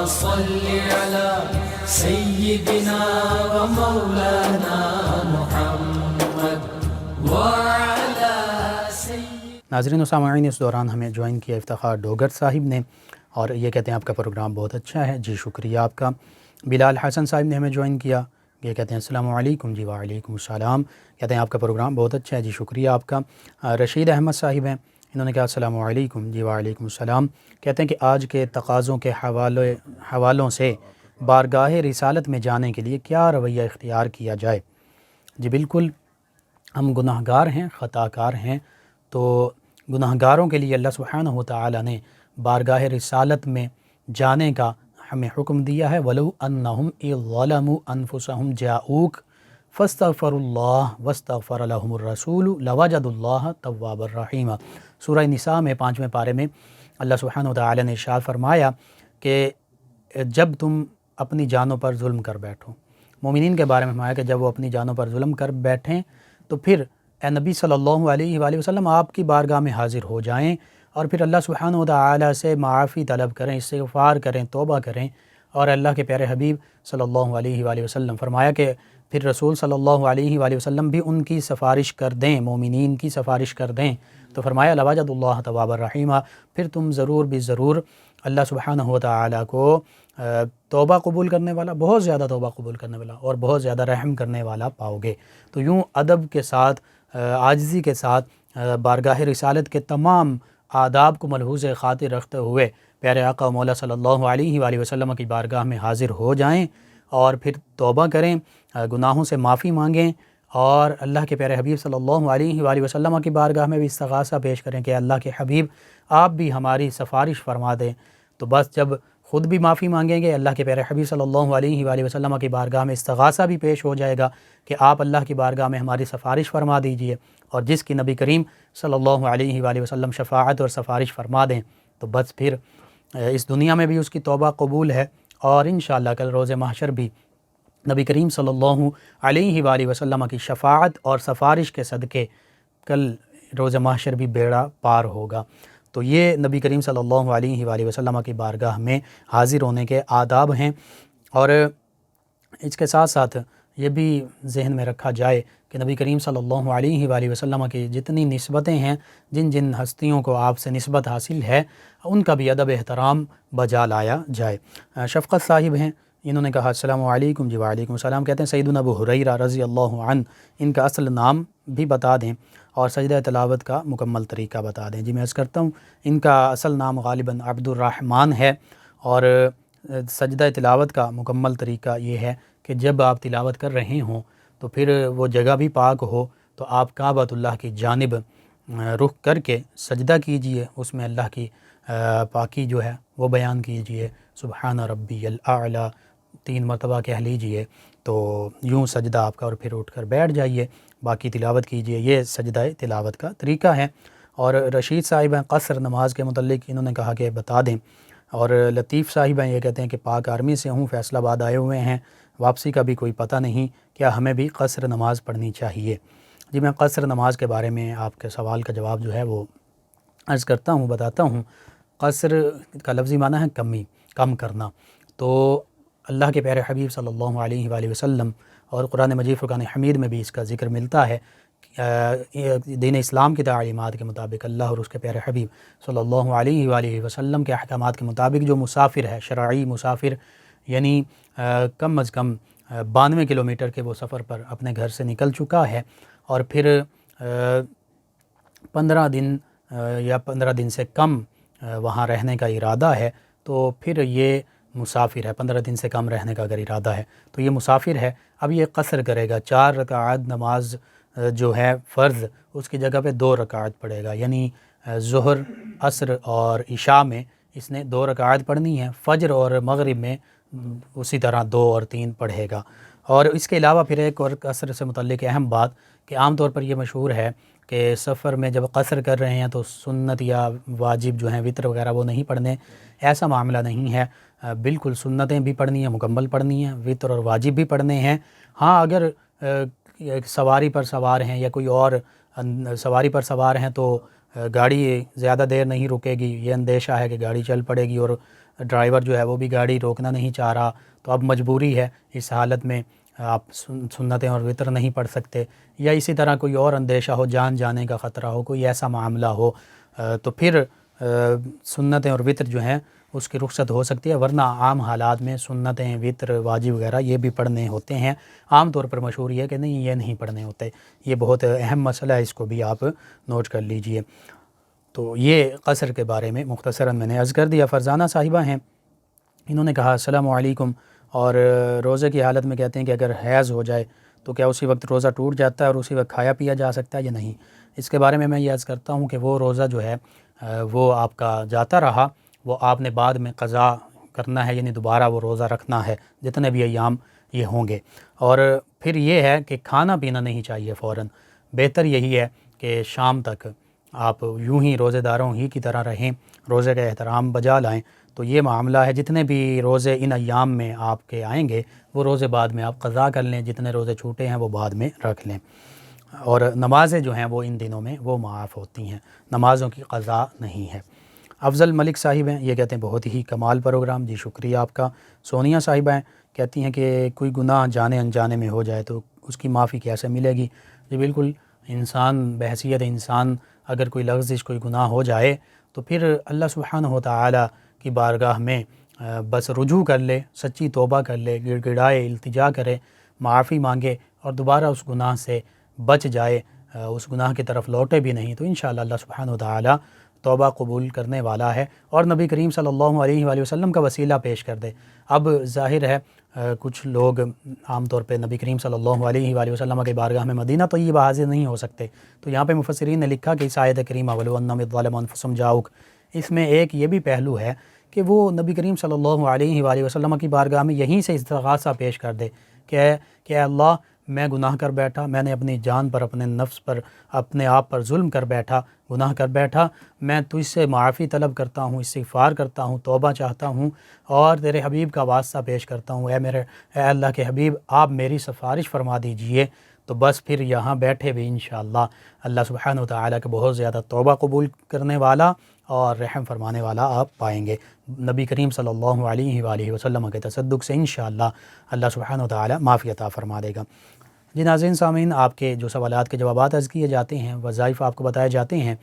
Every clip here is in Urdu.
صل على سيدنا ومولانا محمد وعلى سيدنا. ناظرین و سامعین، اس دوران ہمیں جوائن کیا افتخار ڈوگر صاحب نے، اور یہ کہتے ہیں آپ کا پروگرام بہت اچھا ہے. جی شکریہ آپ کا. بلال حسن صاحب نے ہمیں جوائن کیا، یہ کہتے ہیں السلام علیکم. جی وعلیکم السلام. کہتے ہیں آپ کا پروگرام بہت اچھا ہے. جی شکریہ آپ کا. رشید احمد صاحب ہیں، انہوں نے کہا السلام علیکم. جی وعلیکم السلام. کہتے ہیں کہ آج کے تقاضوں کے حوالوں سے بارگاہ رسالت میں جانے کے لیے کیا رویہ اختیار کیا جائے؟ جی بالکل، ہم گناہ گار ہیں، خطا کار ہیں، تو گناہ گاروں کے لیے اللہ سبحانہ و تعالی نے بارگاہ رسالت میں جانے کا ہمیں حکم دیا ہے. وَلَوْ أَنَّهُمْ إِذْ ظَلَمُوا أَنفُسَهُمْ جَاءُوكَ فَاسْتَغْفَرُوا اللَّهَ وَاسْتَغْفَرَ لَهُمُ الرَّسُولُ لَوَجَدُوا اللَّهَ تَوَّابًا رَحِيمًا. سورہ نساء میں 5ویں پارے میں اللہ سبحانہ و تعالی نے ارشاد فرمایا کہ جب تم اپنی جانوں پر ظلم کر بیٹھو، مومنین کے بارے میں فرمایا کہ جب وہ اپنی جانوں پر ظلم کر بیٹھیں تو پھر اے نبی صلی اللہ علیہ وآلہ وسلم آپ کی بارگاہ میں حاضر ہو جائیں اور پھر اللہ سبحانہ و تعالی سے معافی طلب کریں، استغفار کریں، توبہ کریں. اور اللہ کے پیارے حبیب صلی اللہ علیہ وآلہ وسلم فرمایا کہ پھر رسول صلی اللہ علیہ وآلہ وسلم بھی ان کی سفارش کر دیں، مومنین کی سفارش کر دیں. تو فرمایا لَوَجَدُ اللَّهَ تَوَّابًا رَحِيمًا، پھر تم ضرور بھی ضرور اللہ سبحانہ و تعالی کو توبہ قبول کرنے والا، بہت زیادہ توبہ قبول کرنے والا اور بہت زیادہ رحم کرنے والا پاؤ گے. تو یوں ادب کے ساتھ، عاجزی کے ساتھ بارگاہ رسالت کے تمام آداب کو ملحوظ خاطر رکھتے ہوئے پیارے آقا و مولا صلی اللہ علیہ وآلہ وسلم کی بارگاہ میں حاضر ہو جائیں اور پھر توبہ کریں، گناہوں سے معافی مانگیں اور اللہ کے پیارے حبیب صلی اللہ علیہ وآلہ وسلم کی بارگاہ میں بھی استغاثہ پیش کریں کہ اللہ کے حبیب آپ بھی ہماری سفارش فرما دیں. تو بس جب خود بھی معافی مانگیں گے، اللہ کے پیارے حبیب صلی اللہ علیہ وآلہ وسلم کی بارگاہ میں استغاثہ بھی پیش ہو جائے گا کہ آپ اللہ کی بارگاہ میں ہماری سفارش فرما دیجئے، اور جس کی نبی کریم صلی اللہ علیہ وآلہ وسلم شفاعت اور سفارش فرما دیں تو بس پھر اس دنیا میں بھی اس کی توبہ قبول ہے، اور انشاءاللہ کل روز محشر بھی نبی کریم صلی اللہ علیہ وآلہ وسلم کی شفاعت اور سفارش کے صدقے کل روز محشر بھی بیڑا پار ہوگا. تو یہ نبی کریم صلی اللہ علیہ وآلہ وسلم کی بارگاہ میں حاضر ہونے کے آداب ہیں. اور اس کے ساتھ ساتھ یہ بھی ذہن میں رکھا جائے کہ نبی کریم صلی اللہ علیہ وآلہ وسلم کی جتنی نسبتیں ہیں، جن جن ہستیوں کو آپ سے نسبت حاصل ہے، ان کا بھی ادب احترام بجا لایا جائے. شفقت صاحب ہیں، انہوں نے کہا السلام علیکم. جی وعلیکم السلام. کہتے ہیں سیدنا ابو ہریرہ رضی اللہ عنہ، ان کا اصل نام بھی بتا دیں اور سجدہ تلاوت کا مکمل طریقہ بتا دیں. جی میں عرض کرتا ہوں، ان کا اصل نام غالباً عبد الرحمن ہے، اور سجدہ تلاوت کا مکمل طریقہ یہ ہے کہ جب آپ تلاوت کر رہے ہوں تو پھر وہ جگہ بھی پاک ہو تو آپ کعبۃ اللہ کی جانب رخ کر کے سجدہ کیجئے، اس میں اللہ کی پاکی جو ہے وہ بیان کیجئے، سبحان ربی الاعلی 3 مرتبہ کہہ لیجئے. تو یوں سجدہ آپ کا، اور پھر اٹھ کر بیٹھ جائیے، باقی تلاوت کیجئے. یہ سجدہ تلاوت کا طریقہ ہے. اور رشید صاحب ہیں قصر نماز کے متعلق، انہوں نے کہا کہ بتا دیں. اور لطیف صاحب ہیں، یہ کہتے ہیں کہ پاک آرمی سے ہوں، فیصل آباد آئے ہوئے ہیں، واپسی کا بھی کوئی پتہ نہیں، کیا ہمیں بھی قصر نماز پڑھنی چاہیے؟ جی میں قصر نماز کے بارے میں آپ کے سوال کا جواب جو ہے وہ عرض کرتا ہوں، بتاتا ہوں. قصر کا لفظی معنی ہے کمی، کم کرنا. تو اللہ کے پیارے حبیب صلی اللہ علیہ وآلہ وسلم اور قرآن مجید فرقان حمید میں بھی اس کا ذکر ملتا ہے. دین اسلام کی تعلیمات کے مطابق اللہ اور اس کے پیارے حبیب صلی اللہ علیہ وآلہ وسلم کے احکامات کے مطابق جو مسافر ہے، شرعی مسافر، یعنی کم از کم 92 کلومیٹر کے وہ سفر پر اپنے گھر سے نکل چکا ہے، اور پھر 15 دن یا 15 دن سے کم وہاں رہنے کا ارادہ ہے، تو پھر یہ مسافر ہے. 15 دن سے کم رہنے کا اگر ارادہ ہے تو یہ مسافر ہے. اب یہ قصر کرے گا، 4 رکعات نماز جو ہے فرض، اس کی جگہ پہ 2 رکعات پڑھے گا. یعنی ظہر، عصر اور عشاء میں اس نے 2 رکعات پڑھنی ہے، فجر اور مغرب میں اسی طرح 2 اور 3 پڑھے گا. اور اس کے علاوہ پھر ایک اور قصر سے متعلق اہم بات کہ عام طور پر یہ مشہور ہے کہ سفر میں جب قصر کر رہے ہیں تو سنت یا واجب جو ہیں وطر وغیرہ وہ نہیں پڑھنے. ایسا معاملہ نہیں ہے، بالکل سنتیں بھی پڑھنی ہیں، مکمل پڑھنی ہیں، وطر اور واجب بھی پڑھنے ہیں. ہاں اگر سواری پر سوار ہیں یا کوئی اور سواری پر سوار ہیں تو گاڑی زیادہ دیر نہیں رکے گی، یہ اندیشہ ہے کہ گاڑی چل پڑے گی اور ڈرائیور جو ہے وہ بھی گاڑی روکنا نہیں چاہ رہا، تو اب مجبوری ہے، اس حالت میں آپ سنتیں اور وطر نہیں پڑھ سکتے، یا اسی طرح کوئی اور اندیشہ ہو، جان جانے کا خطرہ ہو، کوئی ایسا معاملہ ہو، تو پھر سنتیں اور وطر جو ہیں اس کی رخصت ہو سکتی ہے، ورنہ عام حالات میں سنتیں، وطر، واجب وغیرہ یہ بھی پڑھنے ہوتے ہیں۔ عام طور پر مشہور یہ ہے کہ نہیں، یہ نہیں پڑھنے ہوتے، یہ بہت اہم مسئلہ ہے، اس کو بھی آپ نوٹ کر لیجئے۔ تو یہ قصر کے بارے میں مختصراً میں نے عرض کر دیا۔ فرزانہ صاحبہ ہیں، انہوں نے کہا السلام علیکم، اور روزے کی حالت میں کہتے ہیں کہ اگر حیض ہو جائے تو کیا اسی وقت روزہ ٹوٹ جاتا ہے اور اسی وقت کھایا پیا جا سکتا ہے یا نہیں؟ اس کے بارے میں یہ عرض کرتا ہوں کہ وہ روزہ جو ہے وہ آپ کا جاتا رہا، وہ آپ نے بعد میں قضا کرنا ہے، یعنی دوبارہ وہ روزہ رکھنا ہے جتنے بھی ایام یہ ہوں گے۔ اور پھر یہ ہے کہ کھانا پینا نہیں چاہیے فوراً، بہتر یہی ہے کہ شام تک آپ یوں ہی روزے داروں ہی کی طرح رہیں، روزے کا احترام بجا لائیں۔ تو یہ معاملہ ہے، جتنے بھی روزے ان ایام میں آپ کے آئیں گے وہ روزے بعد میں آپ قضا کر لیں، جتنے روزے چھوٹے ہیں وہ بعد میں رکھ لیں۔ اور نمازیں جو ہیں وہ ان دنوں میں وہ معاف ہوتی ہیں، نمازوں کی قضا نہیں ہے۔ افضل ملک صاحب ہیں، یہ کہتے ہیں بہت ہی کمال پروگرام، جی شکریہ آپ کا۔ سونیا صاحبہ ہیں، کہتی ہیں کہ کوئی گناہ جانے انجانے میں ہو جائے تو اس کی معافی کیسے ملے گی؟ جی بالکل، انسان بحیثیت انسان اگر کوئی لغزش، کوئی گناہ ہو جائے تو پھر اللہ سبحانہ و تعالی کی بارگاہ میں بس رجوع کر لے، سچی توبہ کر لے، گڑ گڑائے، التجا کرے، معافی مانگے اور دوبارہ اس گناہ سے بچ جائے، اس گناہ کی طرف لوٹے بھی نہیں، تو انشاءاللہ اللہ سبحانہ و تعالی توبہ قبول کرنے والا ہے اور نبی کریم صلی اللہ علیہ وآلہ وسلم کا وسیلہ پیش کر دے۔ اب ظاہر ہے کچھ لوگ عام طور پہ نبی کریم صلی اللہ علیہ وآلہ وسلم کے بارگاہ میں مدینہ طیبہ حاضر نہیں ہو سکتے، تو یہاں پہ مفسرین نے لکھا کہ اس آیت کریمہ وَلَوْ أَنَّهُمْ إِذْ ظَلَمُوا أَنفُسَهُمْ جَاءُوكَ، اس میں ایک یہ بھی پہلو ہے کہ وہ نبی کریم صلی اللہ علیہ وآلہ وسلم کی بارگاہ میں یہیں سے استغاثہ پیش کر دے کہ اے اللہ، میں گناہ کر بیٹھا، میں نے اپنی جان پر، اپنے نفس پر، اپنے آپ پر ظلم کر بیٹھا، گناہ کر بیٹھا، میں تجھ سے معافی طلب کرتا ہوں، استغفار کرتا ہوں، توبہ چاہتا ہوں اور تیرے حبیب کا واسطہ پیش کرتا ہوں، اے اللہ کے حبیب، آپ میری سفارش فرما دیجئے۔ تو بس پھر یہاں بیٹھے بھی انشاءاللہ اللہ سبحانہ و تعالیٰ کے بہت زیادہ توبہ قبول کرنے والا اور رحم فرمانے والا آپ پائیں گے۔ نبی کریم صلی اللہ علیہ وآلہ وسلم کے تصدق سے انشاءاللہ اللہ سبحانہ و تعالیٰ معافی عطا فرما دے گا۔ جی ناظرین سامعین، آپ کے جو سوالات کے جوابات عرض کیے جاتے ہیں، وظائف آپ کو بتائے جاتے ہیں،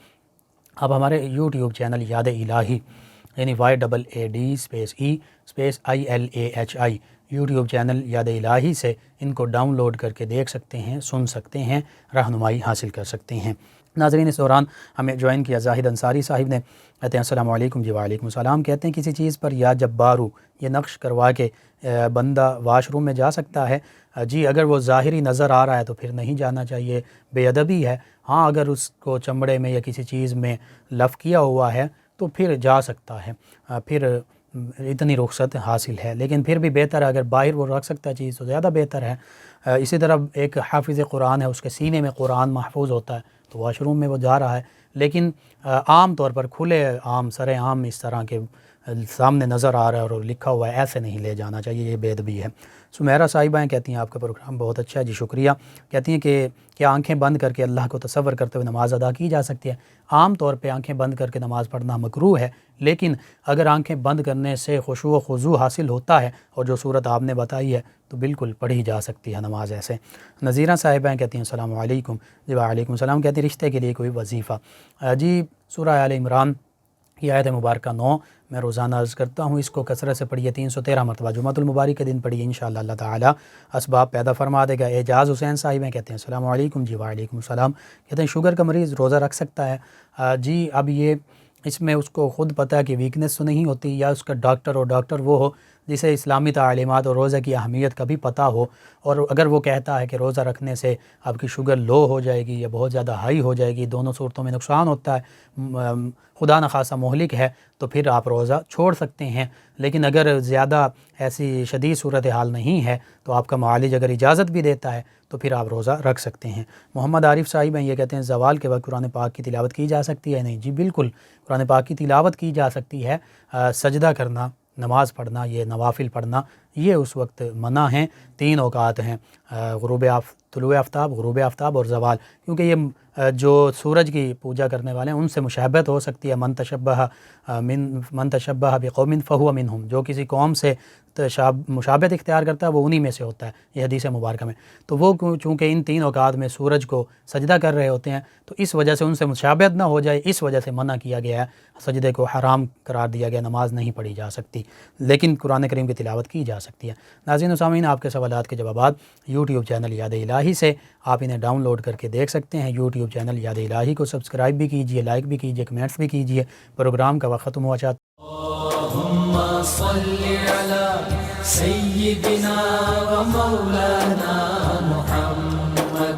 آپ ہمارے یوٹیوب چینل یاد الہی، یعنی YAADE_EILAHI یوٹیوب چینل یاد الہی سے ان کو ڈاؤن لوڈ کر کے دیکھ سکتے ہیں، سن سکتے ہیں، رہنمائی حاصل کر سکتے ہیں۔ ناظرین اس دوران ہمیں جوائن کیا زاہد انصاری صاحب نے، کہتے ہیں السلام علیکم۔ جی وعلیکم السلام۔ کہتے ہیں کسی چیز پر یا جبارو یہ نقش کروا کے بندہ واش روم میں جا سکتا ہے؟ جی اگر وہ ظاہری نظر آ رہا ہے تو پھر نہیں جانا چاہیے، بے ادبی ہے۔ ہاں اگر اس کو چمڑے میں یا کسی چیز میں لف کیا ہوا ہے تو پھر جا سکتا ہے، پھر اتنی رخصت حاصل ہے، لیکن پھر بھی بہتر ہے اگر باہر وہ رکھ سکتا ہے چیز تو زیادہ بہتر ہے۔ اسی طرح ایک حافظ قرآن ہے، اس کے سینے میں قرآن محفوظ ہوتا ہے تو واش روم میں وہ جا رہا ہے، لیکن عام طور پر کھلے عام سر عام اس طرح کے سامنے نظر آ رہا ہے اور لکھا ہوا ہے، ایسے نہیں لے جانا چاہیے، یہ بے ادبی ہے۔ سمیرہ صاحبہ ہیں، کہتی ہیں آپ کا پروگرام بہت اچھا ہے، جی شکریہ۔ کہتی ہیں کہ کیا آنکھیں بند کر کے اللہ کو تصور کرتے ہوئے نماز ادا کی جا سکتی ہے؟ عام طور پہ آنکھیں بند کر کے نماز پڑھنا مکروہ ہے، لیکن اگر آنکھیں بند کرنے سے خشوع و خضوع حاصل ہوتا ہے اور جو صورت آپ نے بتائی ہے تو بالکل پڑھی جا سکتی ہے نماز ایسے۔ نذیرہ صاحبہ کہتی ہیں السلام علیکم۔ جی وعلیکم السلام۔ کہتی ہیں رشتے کے لیے کوئی وظیفہ؟ جی سورہ آل عمران یہ آیت مبارکہ 9 میں روزانہ عرض کرتا ہوں، اس کو کثرت سے پڑھیے، 313 مرتبہ، جمعۃ المبارک کے دن پڑھیے، انشاءاللہ اللہ تعالیٰ اسباب پیدا فرما دے گا۔ اعجاز حسین صاحب ہیں، کہتے ہیں السلام علیکم۔ جی وعلیکم السلام۔ کہتے ہیں شوگر کا مریض روزہ رکھ سکتا ہے؟ جی اب یہ اس میں اس کو خود پتہ ہے کہ ویکنس تو نہیں ہوتی، یا اس کا ڈاکٹر وہ ہو جسے اسلامی تعلیمات اور روزہ کی اہمیت کا بھی پتہ ہو، اور اگر وہ کہتا ہے کہ روزہ رکھنے سے آپ کی شوگر لو ہو جائے گی یا بہت زیادہ ہائی ہو جائے گی، دونوں صورتوں میں نقصان ہوتا ہے، خدا نخواستہ مہلک ہے، تو پھر آپ روزہ چھوڑ سکتے ہیں۔ لیکن اگر زیادہ ایسی شدید صورتحال نہیں ہے تو آپ کا معالج اگر اجازت بھی دیتا ہے تو پھر آپ روزہ رکھ سکتے ہیں۔ محمد عارف صاحب ہیں، یہ کہتے ہیں زوال کے وقت قرآن پاک کی تلاوت کی جا سکتی ہے؟ نہیں جی بالکل قرآن پاک کی تلاوت کی جا سکتی ہے، سجدہ کرنا، نماز پڑھنا، یہ نوافل پڑھنا یہ اس وقت منع ہیں۔ 3 اوقات ہیں، طلوع آفتاب، غروب آفتاب اور زوال، کیونکہ یہ جو سورج کی پوجا کرنے والے ہیں ان سے مشابہت ہو سکتی ہے، من تشبہ بقوم فہو منہم، جو کسی قوم سے مشابہت اختیار کرتا ہے وہ انہی میں سے ہوتا ہے، یہ حدیث مبارکہ میں۔ تو وہ چونکہ ان 3 اوقات میں سورج کو سجدہ کر رہے ہوتے ہیں تو اس وجہ سے ان سے مشابہت نہ ہو جائے، اس وجہ سے منع کیا گیا ہے، سجدے کو حرام قرار دیا گیا، نماز نہیں پڑھی جا سکتی، لیکن قرآن کریم کی تلاوت کی جا سکتی ہے۔ ناظرین و سامعین، آپ کے سوالات کے جوابات یوٹیوب چینل یاد الہی سے آپ انہیں ڈاؤن لوڈ کر کے دیکھ سکتے ہیں۔ یوٹیوب چینل یاد الہی کو سبسکرائب بھی کیجئے، لائک بھی کیجئے، کمنٹس بھی کیجئے۔ پروگرام کا وقت ختم ہوا چاہتا اللهم صل على سيدنا ومولانا محمد